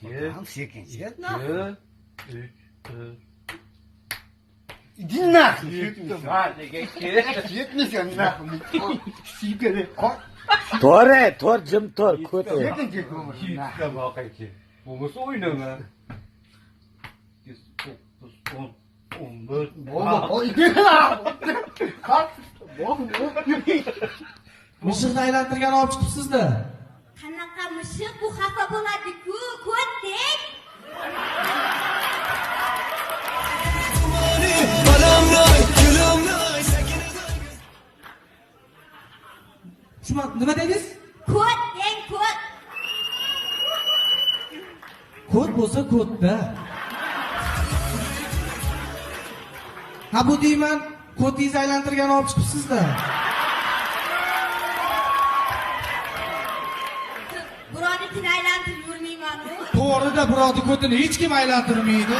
Tamam, 8. Yetdi. 3, 4. Dinle. Hadi geçti. 70 yanına. Sigara. To'g'ri, to'r jim to'r, ko'ti. 7. ko'mir. Hiçbir bakayım. Bu nasıl oynama? 9, 10, 11. O iki. Kalk. Mishiqni aylantirgan olib chiqibsiz-da. Qanaqa mishiq bu xafa bo'ladi-ku, ko'rding? Tushunmadim, nima dedingiz? Ko'rding, ko'r. Kod bo'lsa kodda. Ha bu deyman, kodingizni aylantirgan olib chiqibsiz-da. Birovnikini aylantirib yurmayman-ku. To'g'rida birovni kodini hech kim aylantirmaydi.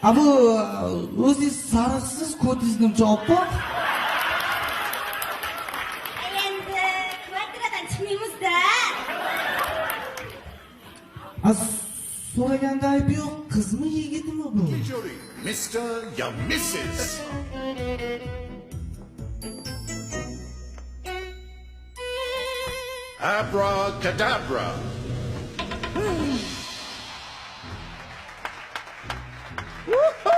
Ha bu o'zingiz sariqsiz kodingiz nimcha oppoq. Endi kvartiradan chiqmaymiz-da. So'raganda ayb yo'q, qizmi yigitmi bu? Mr. Ya Mrs. Abracadabra. Woohoo!